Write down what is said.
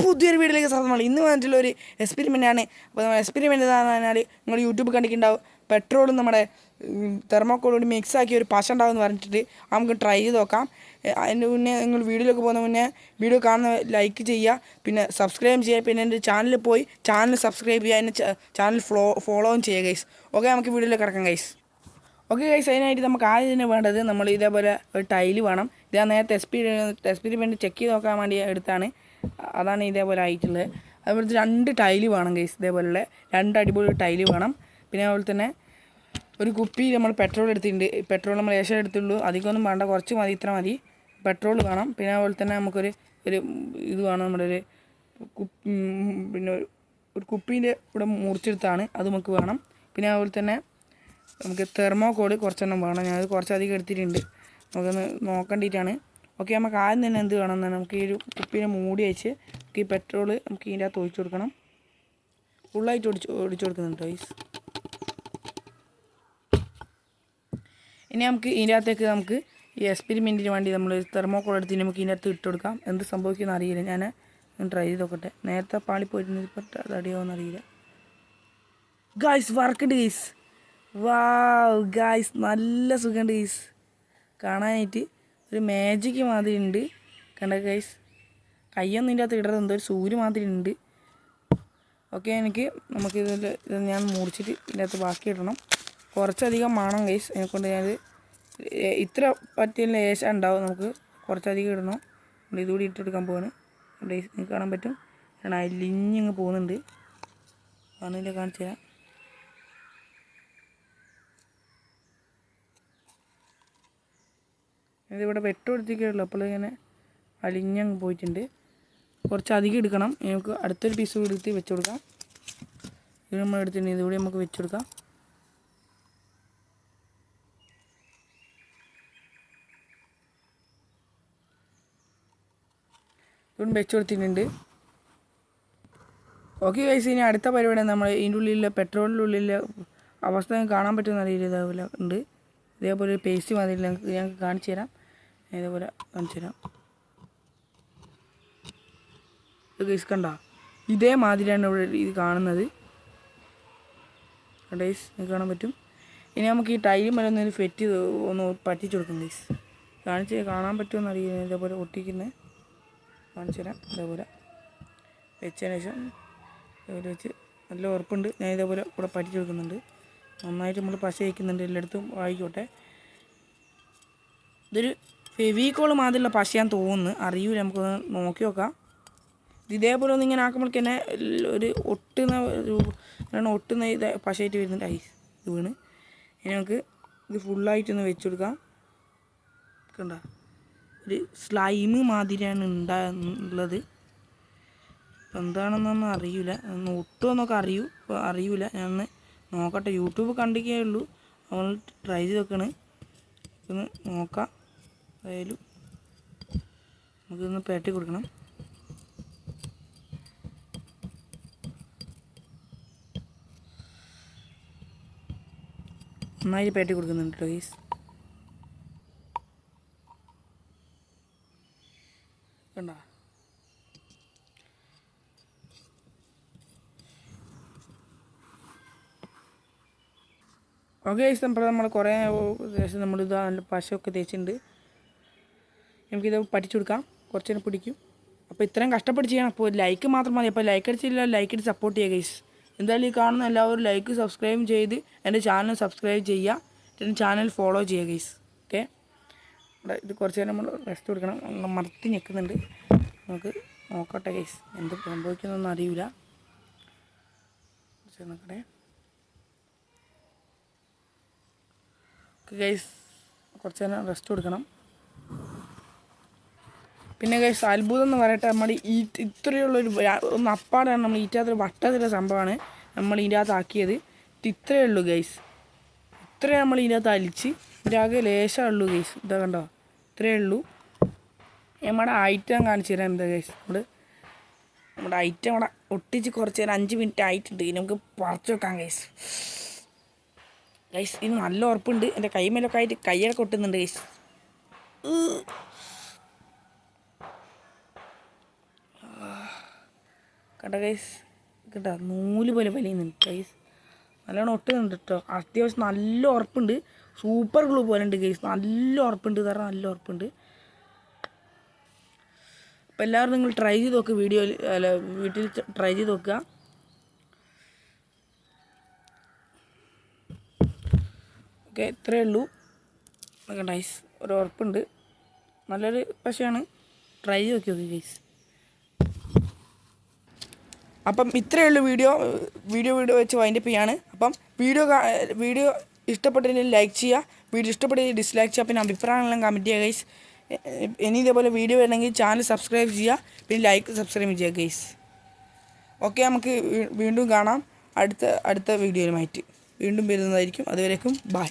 പുതിയൊരു വീഡിയോയിലേക്ക് സാധനമാണ്. ഇന്ന് വന്നിട്ടുള്ള ഒരു എക്സ്പെരിമെൻ്റാണ്. അപ്പോൾ നമ്മൾ എക്സ്പെരിമെൻ്റ് എന്താണെന്ന് പറഞ്ഞാൽ നിങ്ങൾ യൂട്യൂബ് കണ്ടിട്ടുണ്ടാവും. പെട്രോളും നമ്മുടെ തെർമോക്കോളോട് മിക്സ് ആക്കി ഒരു പശ ഉണ്ടാവുമെന്ന് പറഞ്ഞിട്ട് നമുക്ക് ട്രൈ ചെയ്ത് നോക്കാം. അതിൻ്റെ മുന്നേ നിങ്ങൾ വീഡിയോയിലേക്ക് പോകുന്ന മുന്നേ വീഡിയോ കാണുന്ന ലൈക്ക് ചെയ്യുക, പിന്നെ സബ്സ്ക്രൈബ് ചെയ്യുക, പിന്നെ എൻ്റെ ചാനലിൽ പോയി ചാനൽ സബ്സ്ക്രൈബ് ചെയ്യുക, എൻ്റെ ചാനൽ ഫോളോവും ചെയ്യുക ഗൈസ്. ഓക്കെ, നമുക്ക് വീഡിയോയിലേക്ക് കിടക്കാം ഗൈസ്. ഓക്കെ ഗൈസ്, അതിനായിട്ട് നമുക്ക് ആദ്യം തന്നെ വേണ്ടത് നമ്മൾ ഇതേപോലെ ഒരു ടൈല് വേണം. ഇത് ഞാൻ നേരത്തെ എക്സ്പെരിമെൻറ്റ് ചെക്ക് ചെയ്ത് നോക്കാൻ വേണ്ടി എടുത്താണ്. അതാണ് ഇതേപോലെ ആയിട്ടുള്ളത്. അതുപോലെ 2 ടൈല് വേണം ഗൈസ്. ഇതേപോലുള്ള 2 അടിപൊളി ടൈല് വേണം. പിന്നെ അതുപോലെ തന്നെ ഒരു കുപ്പി നമ്മൾ പെട്രോൾ എടുത്തിട്ടുണ്ട്. പെട്രോൾ നമ്മൾ ലേശം എടുത്തുള്ളൂ, അധികമൊന്നും വേണ്ട, കുറച്ച് മതി, ഇത്ര മതി. പെട്രോൾ വേണം. പിന്നെ അതുപോലെ തന്നെ നമുക്കൊരു ഇത് വേണം, നമ്മുടെ പിന്നെ ഒരു കുപ്പീൻ്റെ ഇവിടെ മുറിച്ചെടുത്താണ്, അത് നമുക്ക് വേണം. പിന്നെ അതുപോലെ തന്നെ നമുക്ക് തെർമോക്കോൾ കുറച്ചെണ്ണം വേണം. ഞാനത് കുറച്ചധികം എടുത്തിട്ടുണ്ട്, നമുക്കൊന്ന് നോക്കേണ്ടിയിട്ടാണ്. ഓക്കെ, നമുക്ക് ആദ്യം തന്നെ എന്ത് വേണമെന്നാണ്, നമുക്ക് ഈ ഒരു കുപ്പീനെ മൂടി വെച്ച് നമുക്ക് ഈ പെട്രോൾ നമുക്ക് ഇതിൻ്റെ അകത്ത് ഒഴിച്ചു കൊടുക്കണം. ഫുള്ളായിട്ട് ഒഴിച്ചു കൊടുക്കുന്നുണ്ട് ഗൈസ്. ഇനി നമുക്ക് ഇതിൻ്റെ അകത്തേക്ക് നമുക്ക് ഈ എക്സ്പെരിമെൻറ്റിന് വേണ്ടി നമ്മൾ തെർമോക്കോൾ എടുത്തിട്ട് നമുക്ക് ഇതിൻ്റെ അകത്ത് ഇട്ട് കൊടുക്കാം. എന്ത് സംഭവിക്കുമെന്ന് അറിയില്ല, ഞാൻ ട്രൈ ചെയ്ത് നോക്കട്ടെ. നേരത്തെ പാളിപ്പോയിരുന്നു, ഇപ്പോൾ റെഡിയാവുമെന്ന് അറിയില്ല. ഗൈസ്, വർക്കുണ്ട് ഗൈസ്. വാവ് ഗൈസ്, നല്ല സുഖമുണ്ട് ഗൈസ്. കാണാനായിട്ട് ഒരു മാജിക് മാതിരി ഉണ്ട്. കണ്ട ഗൈസ്, കയ്യൊന്നും ഇതിൻ്റെ അകത്ത് ഇടരുത്, എന്തോ ഒരു സൂര്യ മാതിരി ഉണ്ട്. ഓക്കെ, നമുക്ക് ഇത് ഞാൻ മുറിച്ചിട്ട് ഇതിൻ്റെ അകത്ത് ബാക്കി ഇടണം. കുറച്ചധികം വേണം ഗൈസ്. അതിനെക്കൊണ്ട് ഞാനത് ഇത്ര പറ്റിയ ലേശം ഉണ്ടാവും, നമുക്ക് കുറച്ചധികം ഇടണം. നമ്മൾ ഇതുകൂടി ഇട്ടെടുക്കാൻ പോവാണ്. ഗൈസ്, നിങ്ങൾക്ക് കാണാൻ പറ്റും, ഞാൻ അലിഞ്ഞിങ്ങ് പോകുന്നുണ്ട്. അതിനെ കാണിച്ചു തരാം. ഇതിവിടെ വെട്ടുകൊടുത്തിട്ടുള്ളൂ, അപ്പോൾ ഇങ്ങനെ അലിഞ്ഞങ്ങ് പോയിട്ടുണ്ട്. കുറച്ചധികം എടുക്കണം. നമുക്ക് അടുത്തൊരു പീസ് കൂടി എടുത്ത് വെച്ച് കൊടുക്കാം. ഇത് നമ്മൾ എടുത്തിട്ടുണ്ട്, ഇതുകൂടി നമുക്ക് വെച്ച് കൊടുക്കാം. ഇതുകൊണ്ട് വെച്ച് കൊടുത്തിട്ടുണ്ട്. ഓക്കെ ഗൈസ്, ഇനി അടുത്ത പരിപാടി നമ്മൾ ഇതിൻ്റെ ഉള്ളിലെ പെട്രോളിൻ്റെ ഉള്ളിലെ അവസ്ഥ കാണാൻ പറ്റുന്ന അറിയില്ല. ഇതേപോലെ ഉണ്ട്, ഇതേപോലെ ഒരു പേസ്റ്റ് മാതിരി ഞങ്ങൾക്ക് കാണിച്ചു തരാം. ഇതേപോലെ കാണിച്ചു തരാം. ഇത് ഗൈസ് കണ്ടോ, ഇതേമാതിരിയാണ് ഇവിടെ ഇത് കാണുന്നത്. ഗൈസ്, നിങ്ങൾക്ക് കാണാൻ പറ്റും. ഇനി നമുക്ക് ഈ ടൈലും വരെ ഫെറ്റ് ഒന്ന് പറ്റിച്ചു കൊടുക്കും ഗൈസ്. കാണാൻ പറ്റുമെന്ന് അറിയില്ല. ഇതേപോലെ ഒട്ടിക്കുന്നത് കാണിച്ചു തരാം. ഇതേപോലെ വെച്ചതിന് ശേഷം ഇതേപോലെ വെച്ച് നല്ല ഉറപ്പുണ്ട്. ഞാൻ ഇതേപോലെ ഇവിടെ പറ്റിച്ചു കൊടുക്കുന്നുണ്ട്. നന്നായിട്ട് നമ്മൾ പശ വയ്ക്കുന്നുണ്ട്, എല്ലായിടത്തും ആയിക്കോട്ടെ. ഇതൊരു ഫെവിക്കോൾ മാതിരിയുള്ള പശയാന്ന് തോന്നുന്നു, അറിയില്ല, നമുക്ക് നോക്കി നോക്കാം. ഇതേപോലെ ഒന്ന് ഇങ്ങനെ ആക്കുമ്പോഴേക്ക് തന്നെ ഒരു ഒട്ടുന്ന ഇത് പശയായിട്ട് വരുന്നുണ്ട്. ഐസ് ഇത് വീണ്. ഇനി നമുക്ക് ഇത് ഫുള്ളായിട്ടൊന്ന് വെച്ച് കൊടുക്കാം. കണ്ട, ഒരു സ്ലൈം മാതിരിയാണ് ഉള്ളത്. എന്താണെന്നൊന്നും അറിയില്ല, ഒന്ന് ഒട്ടുമെന്നൊക്കെ അറിയില്ല. ഞാനൊന്ന് നോക്കട്ടെ, യൂട്യൂബ് കണ്ടിക്കേ ഉള്ളൂ, നമ്മൾ ട്രൈ ചെയ്ത് നോക്കണ്. ഒന്ന് നോക്കാം. അതായാലും നമുക്കിതൊന്ന് പേട്ടി കൊടുക്കണം. നന്നായി പേട്ടി കൊടുക്കുന്നുണ്ട് കേട്ടോ ഗൈസ്. കണ്ടോ, ഓക്കെ ഗൈസ്, നമ്മൾ കുറേ ദിവസം നമ്മളിത് നല്ല പശയൊക്കെ തേച്ചിട്ടുണ്ട്. നമുക്കിത് പറ്റിച്ചു കൊടുക്കാം, കുറച്ച് നേരം പിടിക്കും. അപ്പോൾ ഇത്രയും കഷ്ടപ്പെട്ട് ചെയ്യണം. അപ്പോൾ ലൈക്ക് മാത്രം മതി. അപ്പോൾ ലൈക്ക് അടിച്ചില്ല, ലൈക്ക് അടിച്ച് സപ്പോർട്ട് ചെയ്യുക ഗൈസ്. എന്തായാലും ഈ കാണുന്ന എല്ലാവരും ലൈക്ക് സബ്സ്ക്രൈബ് ചെയ്ത് എൻ്റെ ചാനൽ സബ്സ്ക്രൈബ് ചെയ്യുക, എൻ്റെ ചാനൽ ഫോളോ ചെയ്യുക ഗൈസ്. ഓക്കെ, ഇത് കുറച്ച് നേരം നമ്മൾ റെസ്റ്റ് കൊടുക്കണം. നമ്മൾ മറത്തി ഞെക്കുന്നുണ്ട്, നമുക്ക് നോക്കട്ടെ ഗൈസ്, എന്ത് സംഭവിക്കുന്നൊന്നും അറിയില്ല. നോക്കട്ടെ. ഓക്കെ ഗൈസ്, കുറച്ച് നേരം റെസ്റ്റ് കൊടുക്കണം. പിന്നെ ഗൈസ്, അത്ഭുതം എന്ന് പറയട്ടെ, നമ്മൾ ഇത്രയുള്ളൊരു ഒന്ന് അപ്പാടാണ് നമ്മൾ ഈറ്റാത്തൊരു വട്ടത്തിലുള്ള സംഭവമാണ് നമ്മൾ ഇതിൻ്റെ അകത്ത് ആക്കിയത്. ഇത്രയേ ഉള്ളൂ ഗൈസ്, ഇത്രയും നമ്മൾ ഇതിൻ്റെ അകത്ത് അലിച്ച് ഇതിൻ്റെ ലേശമേ ഉള്ളൂ ഗൈസ്. ഇതാ കണ്ടോ, ഇത്രയേ ഉള്ളൂ. നമ്മുടെ ഐറ്റം കാണിച്ചു തരാം. എന്താ ഗൈസ്, നമ്മുടെ ഐറ്റം അവിടെ ഒട്ടിച്ച് കുറച്ച് നേരം 5 മിനിറ്റ് ആയിട്ടുണ്ട്. ഇനി നമുക്ക് പറിച്ച് വെക്കാം ഗൈസ്. ഇത് നല്ല ഉറപ്പുണ്ട്. എൻ്റെ കൈമേലൊക്കെ ആയിട്ട് കൈയൊക്കെ ഒട്ടുന്നുണ്ട് ഗൈസ്. കണ്ട ഗൈസ്, കേട്ടോ നൂല് പോലെ വലിയുന്നുണ്ട് ഗൈസ്, നല്ലോണം ഒട്ടുന്നുണ്ട് കേട്ടോ. അത്യാവശ്യം നല്ല ഉറപ്പുണ്ട്, സൂപ്പർ ഗ്ലൂ പോലെ ഉണ്ട് ഗൈസ്, നല്ല ഉറപ്പുണ്ട്, കാരണം നല്ല ഉറപ്പുണ്ട്. അപ്പോൾ എല്ലാവരും നിങ്ങൾ ട്രൈ ചെയ്ത് നോക്കുക, വീട്ടിൽ ട്രൈ ചെയ്ത് നോക്കുക. ഓക്കെ, ഇത്രയേ ഉള്ളൂ. ഗൈസ് ഒരു ഉറപ്പുണ്ട്, നല്ലൊരു പശയാണ്, ട്രൈ ചെയ്ത് നോക്കി ഗൈസ്. അപ്പം ഇത്രയേ ഉള്ളൂ വീഡിയോ വെച്ച് വൈൻഡപ്പ് ചെയ്യാണ്. അപ്പം വീഡിയോ ഇഷ്ടപ്പെട്ടെങ്കിൽ ലൈക്ക് ചെയ്യുക, വീഡിയോ ഇഷ്ടപ്പെട്ടെങ്കിൽ ഡിസ്ലൈക്ക് ചെയ്യുക, പിന്നെ അഭിപ്രായങ്ങളെല്ലാം കമൻറ്റ് ചെയ്യുക ഗൈസ്. ഇനി ഇതേപോലെ വീഡിയോ വരണമെങ്കിൽ ചാനൽ സബ്സ്ക്രൈബ് ചെയ്യുക, പിന്നെ സബ്സ്ക്രൈബ് ചെയ്യുക ഗൈസ്. ഓക്കെ, നമുക്ക് വീണ്ടും കാണാം അടുത്ത വീഡിയോയുമായിട്ട് വീണ്ടും വരുന്നതായിരിക്കും. അതുവരേക്കും ബൈ.